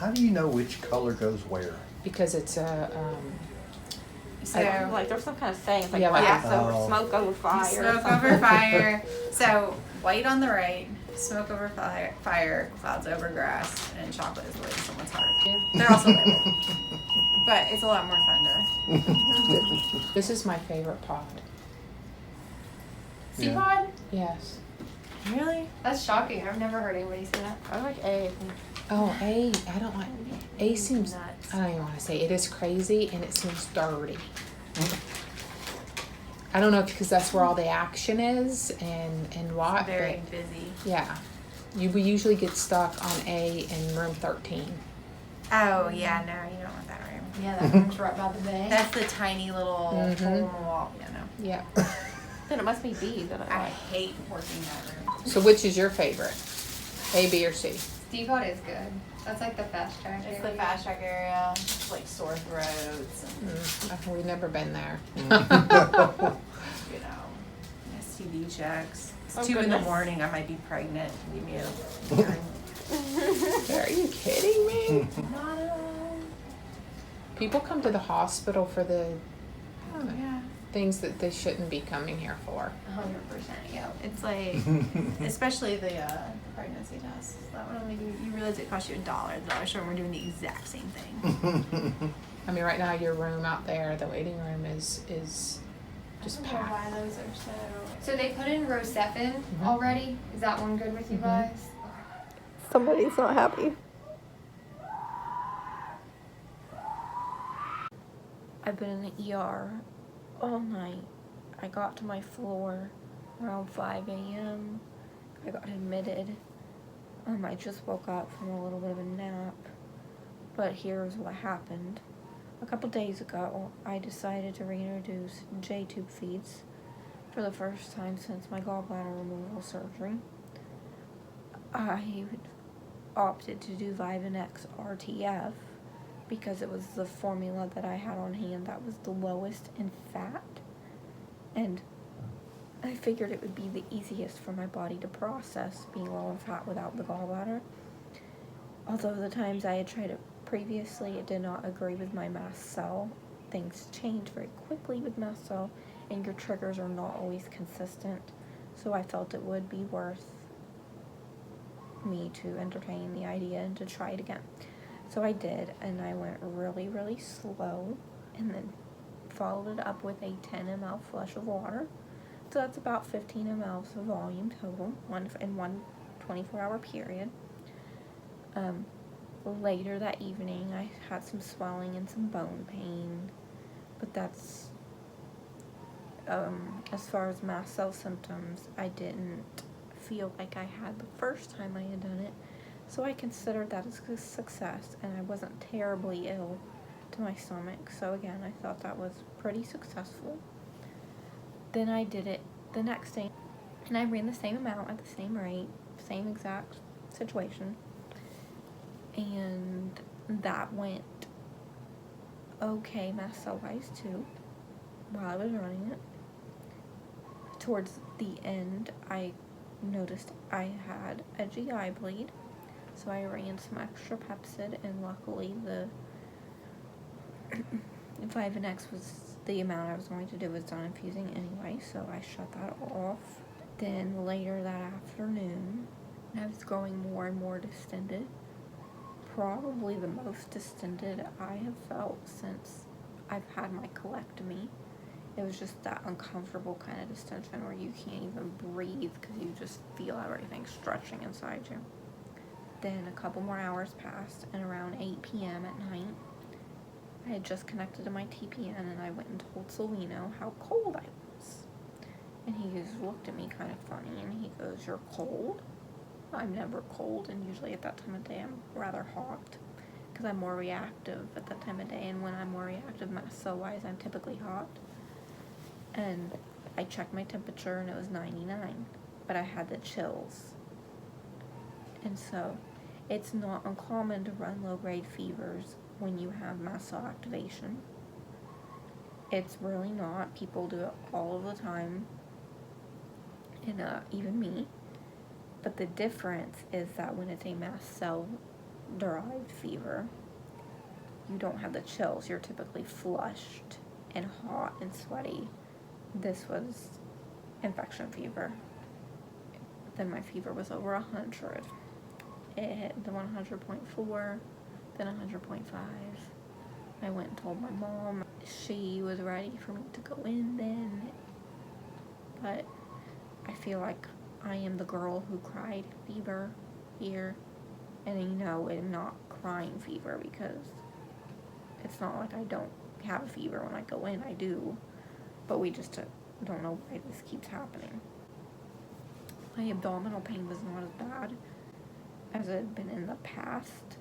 How do you know which color goes where? Because it's a, So, like there's some kind of saying, it's like Yeah, like- glass Oh. over smoke over fire. or smoke something. over fire. So white on the right, smoke over fire, clouds over grass, and chocolate is the way to someone's heart. They're also labeled, but it's a lot more thunder. this is my favorite pod. Sea Yeah. pod? Yes. Really? That's shocking. I've never heard anybody say that. I like A. Oh, I don't like, A seems, Nuts. I don't even want to say, it is crazy and it seems dirty. I don't know if because that's where all the action is and what, Very but busy. yeah. We usually get stuck on A in room 13. Oh yeah, no, you don't want that room. Yeah, that one's right by the bay. That's the tiny little hole in the wall. Yeah, no. Yeah. Then it must be B that I I like. hate working that room. So which is your favorite? A, B, or C? Steve Hot is good. That's like the fast track. It's the fast track area. It's like sore throats and We've never been there. you know, STD checks. It's Oh, 2 in the goodness. morning. I might be pregnant. Leave me Are you kidding me? Not at all. People come to the hospital for the Oh yeah. things that they shouldn't be coming here for. 100%. Yeah. It's like, especially the pregnancy test. That one only you realize it costs you $1. The dollar store, and we're doing the exact same thing. I mean, right now your room out there, the waiting room is just I don't know packed. why those are so. So they put in Rocephin already. Is that one good with you guys? Somebody's not happy. I've been in the ER all night. I got to my floor around 5 a.m. I got admitted. I just woke up from a little bit of a nap. But here's what happened. A couple days ago, I decided to reintroduce J-tube feeds for the first time since my gallbladder removal surgery. I opted to do Vivanex RTF because it was the formula that I had on hand that was the lowest in fat, and I figured it would be the easiest for my body to process being low in fat without the gallbladder. Although the times I had tried it previously, it did not agree with my mast cell. Things change very quickly with mast cell, and your triggers are not always consistent, so I felt it would be worth me to entertain the idea and to try it again. So I did, and I went really, really slow, and then followed it up with a 10 ml flush of water. So that's about 15 ml of volume total, in one 24-hour period. Later that evening, I had some swelling and some bone pain, but that's, as far as mast cell symptoms, I didn't feel like I had the first time I had done it, so I considered that as a success, and I wasn't terribly ill to my stomach, so again, I thought that was pretty successful. Then I did it the next day, and I ran the same amount at the same rate, same exact situation, and that went okay mast cell wise too while I was running it. Towards the end, I noticed I had a GI bleed, so I ran some extra Pepsid, and luckily the Vivanex was the amount I was going to do was done infusing anyway, so I shut that off. Then later that afternoon, I was growing more and more distended. Probably the most distended I have felt since I've had my colectomy. It was just that uncomfortable kind of distension where you can't even breathe because you just feel everything stretching inside you. Then a couple more hours passed, and around 8 p.m. at night, I had just connected to my TPN, and I went and told Solino how cold I was. And he just looked at me kind of funny, and he goes, "You're cold?" I'm never cold, and usually at that time of day I'm rather hot because I'm more reactive at that time of day, and when I'm more reactive mast cell wise, I'm typically hot. And I checked my temperature and it was 99, but I had the chills. And so it's not uncommon to run low-grade fevers when you have mast cell activation. It's really not. People do it all of the time, and even me. But the difference is that when it's a mast cell derived fever, you don't have the chills. You're typically flushed and hot and sweaty. This was infection fever. Then my fever was over 100. It hit the 100.4, then 100.5. I went and told my mom. She was ready for me to go in then, but I feel like I am the girl who cried fever here, and you know, I'm not crying fever because it's not like I don't have a fever when I go in. I do, but we just don't know why this keeps happening. My abdominal pain was not as bad as it had been in the past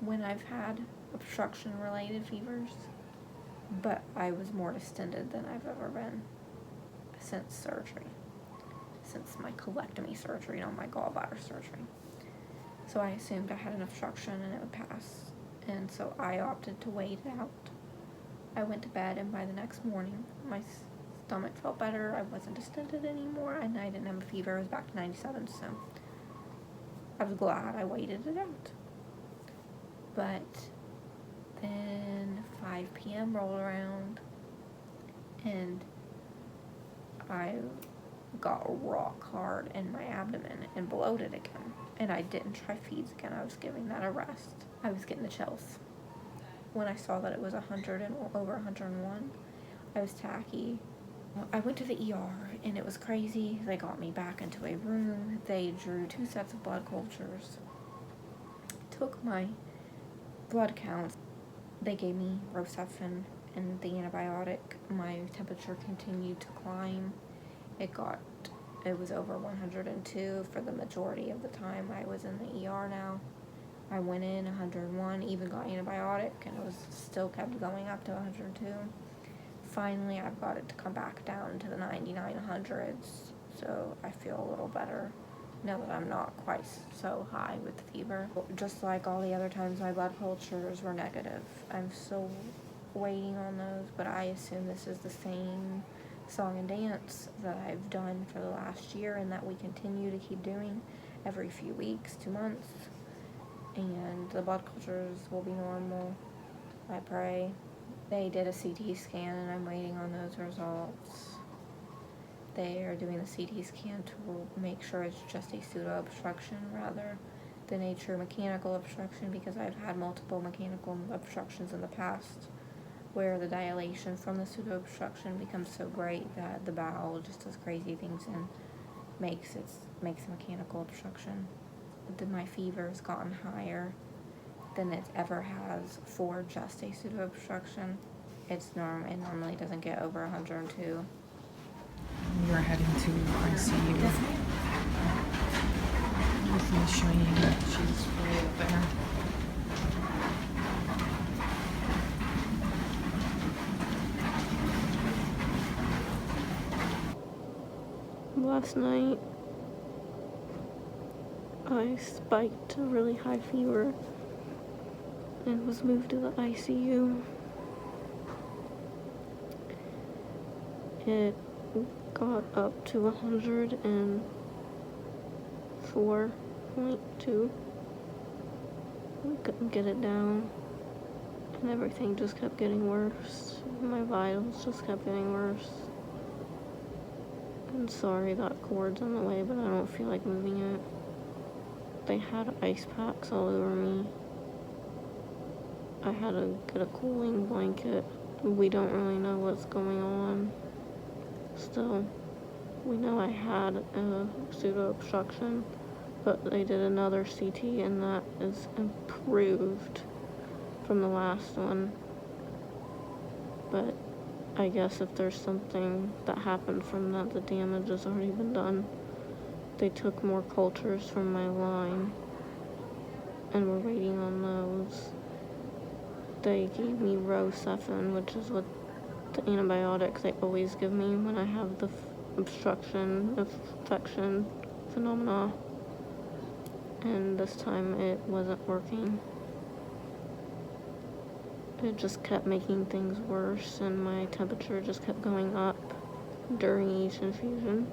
when I've had obstruction related fevers, but I was more distended than I've ever been since surgery, since my colectomy surgery, not my gallbladder surgery. So I assumed I had an obstruction and it would pass, and so I opted to wait it out. I went to bed, and by the next morning my stomach felt better. I wasn't distended anymore, and I didn't have a fever. It was back to 97, so I was glad I waited it out. But then 5 p.m. rolled around, and I got rock hard in my abdomen and bloated again. And I didn't try feeds again. I was giving that a rest. I was getting the chills. When I saw that it was 100 and over 101, I was tacky. I went to the ER, and it was crazy. They got me back into a room. They drew 2 sets of blood cultures, took my blood counts. They gave me Rocephin and the antibiotic. My temperature continued to climb. It was over 102 for the majority of the time I was in the ER now. I went in 101, even got antibiotic, and it was still kept going up to 102. Finally, I've got it to come back down to the 9900s, so I feel a little better now that I'm not quite so high with the fever. Just like all the other times, my blood cultures were negative. I'm still waiting on those, but I assume this is the same song and dance that I've done for the last year, and that we continue to keep doing every few weeks, 2 months, and the blood cultures will be normal, I pray. They did a CT scan, and I'm waiting on those results. They are doing the CT scan to make sure it's just a pseudo obstruction rather than a true mechanical obstruction, because I've had multiple mechanical obstructions in the past where the dilation from the pseudo obstruction becomes so great that the bowel just does crazy things and makes a mechanical obstruction. My fever has gotten higher than it ever has for just a pseudo obstruction. It normally doesn't get over 102. You're heading to ICU. With Miss Cheyenne. She's way up there. Last night, I spiked a really high fever and was moved to the ICU. It got up to 104.2. We couldn't get it down, and everything just kept getting worse. My vitals just kept getting worse. I'm sorry that cord's in the way, but I don't feel like moving it. They had ice packs all over me. I had to get a cooling blanket. We don't really know what's going on. Still, we know I had a pseudo obstruction, but they did another CT, and that is improved from the last one. But I guess if there's something that happened from that, the damage has already been done. They took more cultures from my line, and we're waiting on those. They gave me Rocephin, which is what the antibiotics they always give me when I have the obstruction, infection phenomena, and this time it wasn't working. It just kept making things worse, and my temperature just kept going up during each infusion.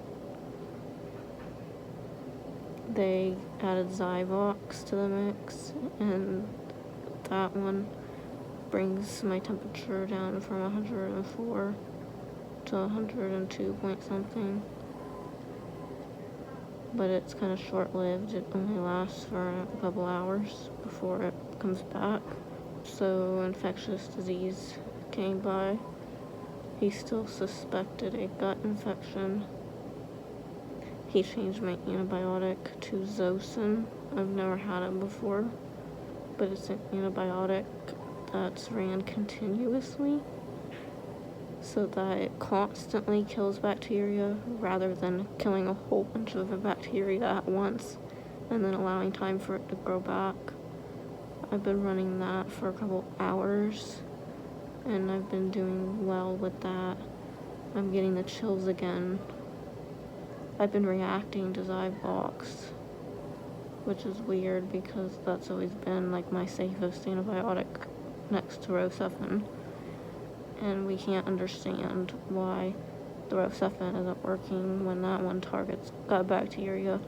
they added Zyvox to the mix, and that one brings my temperature down from 104 to 102 point something. But it's kind of short-lived. It only lasts for a couple hours before it comes back. So infectious disease came by. He still suspected a gut infection. He changed my antibiotic to Zosyn. I've never had it before, but it's an antibiotic that's ran continuously so that it constantly kills bacteria rather than killing a whole bunch of the bacteria at once and then allowing time for it to grow back. I've been running that for a couple hours and I've been doing well with that. I'm getting the chills again. I've been reacting to Zyvox, which is weird because that's always been like my safest antibiotic next to Rocephin. And we can't understand why the Rocephin isn't working when that one targets gut bacteria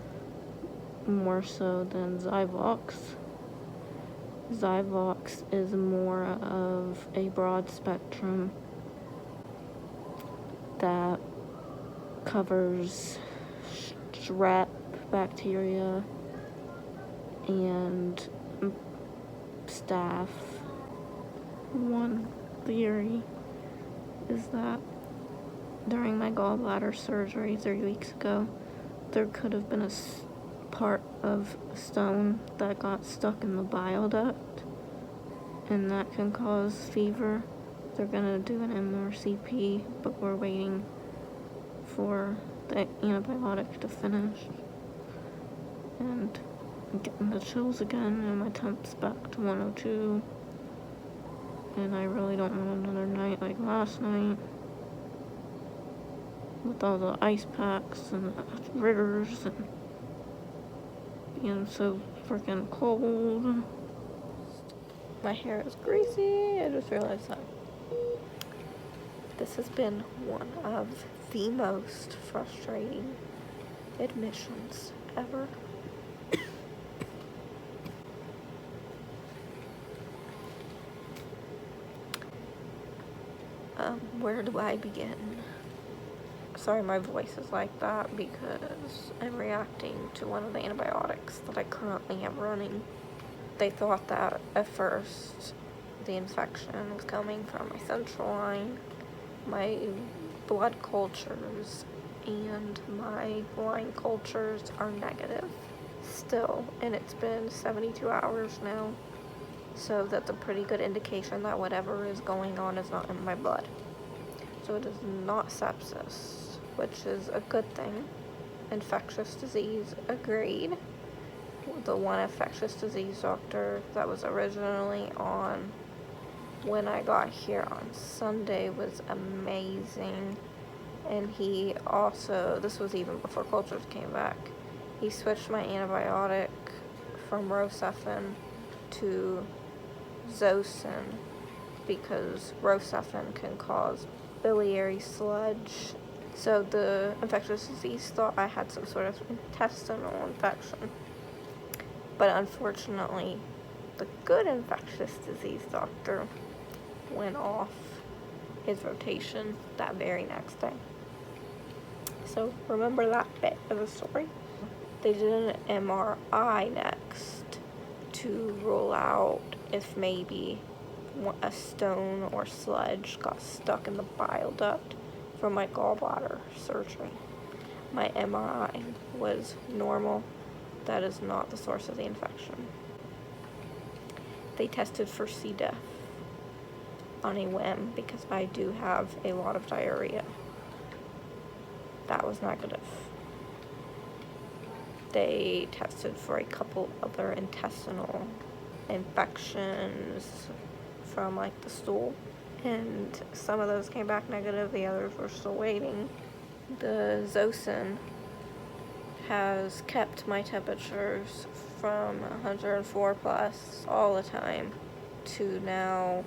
more so than Zyvox. Zyvox is more of a broad spectrum that covers strep bacteria and staph. One theory is that during my gallbladder surgery 3 weeks ago, there could have been a part of a stone that got stuck in the bile duct, and that can cause fever. They're gonna do an MRCP, but we're waiting for the antibiotic to finish. And I'm getting the chills again, and my temp's back to 102. And I really don't want another night like last night with all the ice packs and the riggers and being so freaking cold. My hair is greasy. I just realized that. This has been one of the most frustrating admissions ever. Where do I begin? Sorry my voice is like that because I'm reacting to one of the antibiotics that I currently have running. They thought that at first the infection was coming from my central line, my blood cultures, and my line cultures are negative still, and it's been 72 hours now, so that's a pretty good indication that whatever is going on is not in my blood. So it is not sepsis, which is a good thing. Infectious disease, agreed. The one infectious disease doctor that was originally on when I got here on Sunday was amazing. And he also, this was even before cultures came back, he switched my antibiotic from Rocephin to Zosyn because Rocephin can cause biliary sludge. So the infectious disease thought I had some sort of intestinal infection. But unfortunately, the good infectious disease doctor went off his rotation that very next day. So remember that bit of the story. They did an MRI next to rule out if maybe a stone or sludge got stuck in the bile duct from my gallbladder surgery. My MRI was normal. That is not the source of the infection. They tested for C. diff on a whim because I do have a lot of diarrhea. That was negative. They tested for a couple other intestinal infections from like the stool, and some of those came back negative, the others were still waiting. The Zosyn has kept my temperatures from 104 plus all the time to now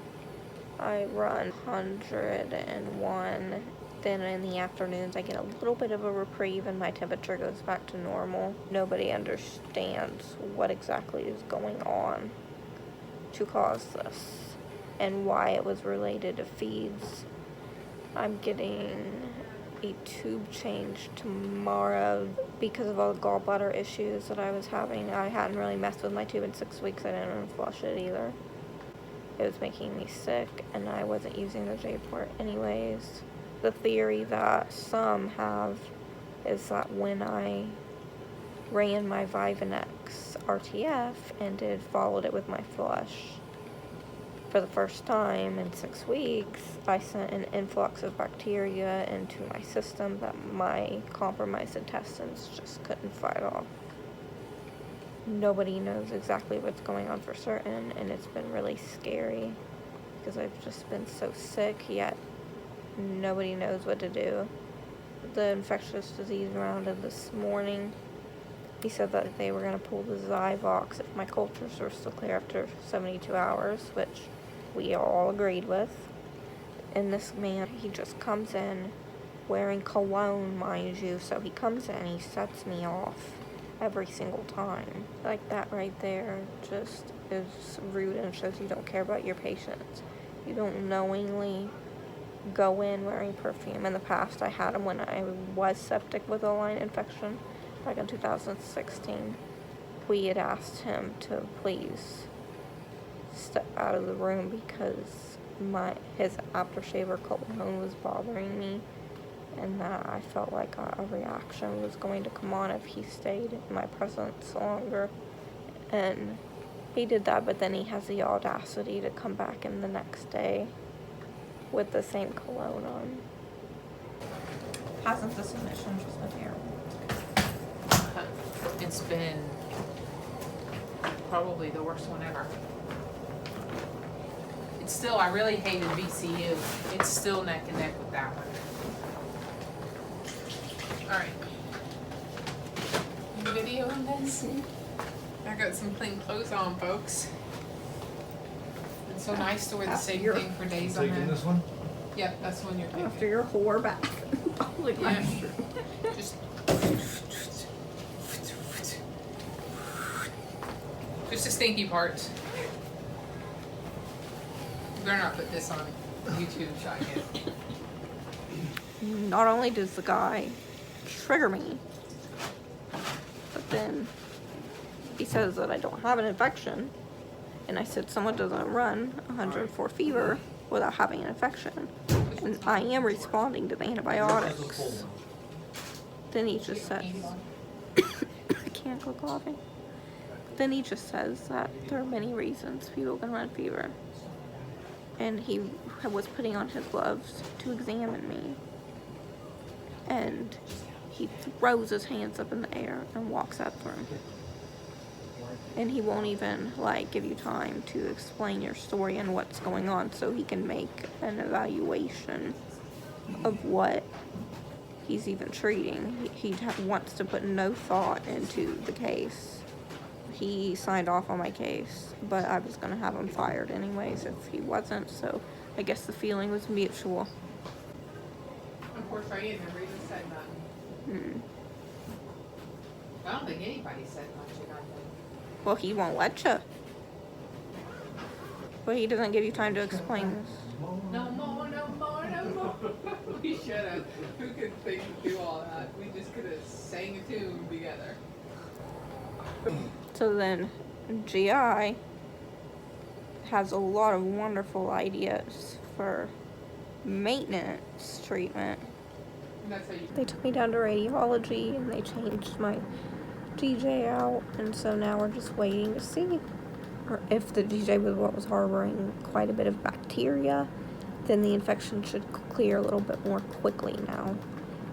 I run 101 Then in the afternoons, I get a little bit of a reprieve and my temperature goes back to normal. Nobody understands what exactly is going on to cause this and why it was related to feeds. I'm getting a tube change tomorrow because of all the gallbladder issues that I was having. I hadn't really messed with my tube in 6 weeks. I didn't flush it either. It was making me sick, and I wasn't using the J-port anyways. The theory that some have is that when I ran my Vivanex RTF and followed it with my flush, for the first time in 6 weeks, I sent an influx of bacteria into my system that my compromised intestines just couldn't fight off. Nobody knows exactly what's going on for certain, and it's been really scary because I've just been so sick, yet nobody knows what to do. The infectious disease rounded this morning. He said that they were going to pull the Zyvox if my cultures were still clear after 72 hours, which we all agreed with. And this man, he just comes in wearing cologne, mind you, so he comes in, he sets me off every single time. Like, that right there just is rude and shows you don't care about your patients. You don't knowingly go in wearing perfume. In the past, I had him when I was septic with a line infection back in 2016. We had asked him to please step out of the room because his aftershave cologne was bothering me, and that I felt like a reaction was going to come on if he stayed in my presence longer. And he did that, but then he has the audacity to come back in the next day with the same cologne on. Hasn't the submission just been terrible? It's been probably the worst one ever. It's still, I really hated VCU. It's still neck and neck with that one. Alright. Video on this? I got some clean clothes on, folks. It's so nice to wear the same thing for days on Taking end. this one? Yep, that's the one you're taking. After your whore back. Like Yeah. Just the stinky parts. Better not put this on YouTube, shot yet. Not only does the guy trigger me, but then he says that I don't have an infection. And I said someone doesn't run 104 fever without having an infection. And I am responding to the antibiotics. Then he just says, I can't go coughing. Then he just says that there are many reasons people can run fever. And he was putting on his gloves to examine me. And he throws his hands up in the air and walks out the room. And he won't even, like, give you time to explain your story and what's going on so he can make an evaluation of what he's even treating. He wants to put no thought into the case. He signed off on my case, but I was going to have him fired anyways if he wasn't, so I guess the feeling was mutual. Of course, I ain't never even said nothing. I don't think anybody said much about that. Well, he won't let you. But he doesn't give you time to explain this. No more, no more, no more. We should have. Who could think to do all that? We just could have sang a tune together. So then, GI has a lot of wonderful ideas for maintenance treatment. And that's how you. They took me down to radiology and they changed my DJ out, and so now we're just waiting to see if the DJ was what was harboring quite a bit of bacteria. Then the infection should clear a little bit more quickly now.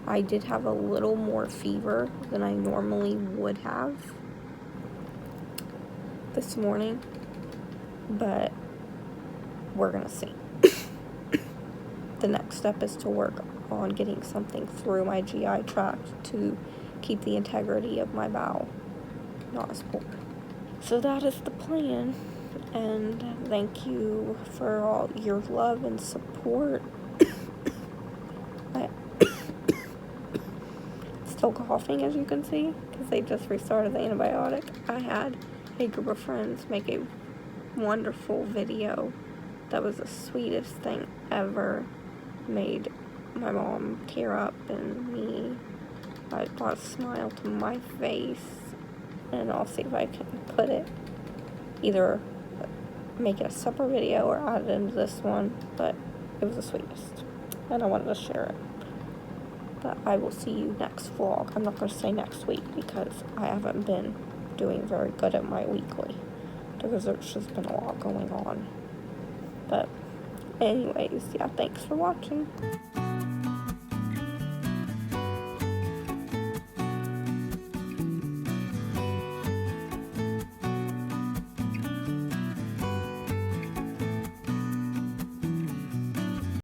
I did have a little more fever than I normally would have this morning, but we're gonna see. The next step is to work on getting something through my GI tract to keep the integrity of my bowel not as poor. So that is the plan, and thank you for all your love and support. still coughing, as you can see, because they just restarted the antibiotic. I had a group of friends make a wonderful video that was the sweetest thing ever. Made my mom tear up and me. I brought a smile to my face, and I'll see if I can put it, either make it a separate video or add it into this one, but it was the sweetest, and I wanted to share it. But I will see you next vlog. I'm not going to say next week because I haven't been doing very good at my weekly, because there's just been a lot going on. But anyways, yeah, thanks for watching.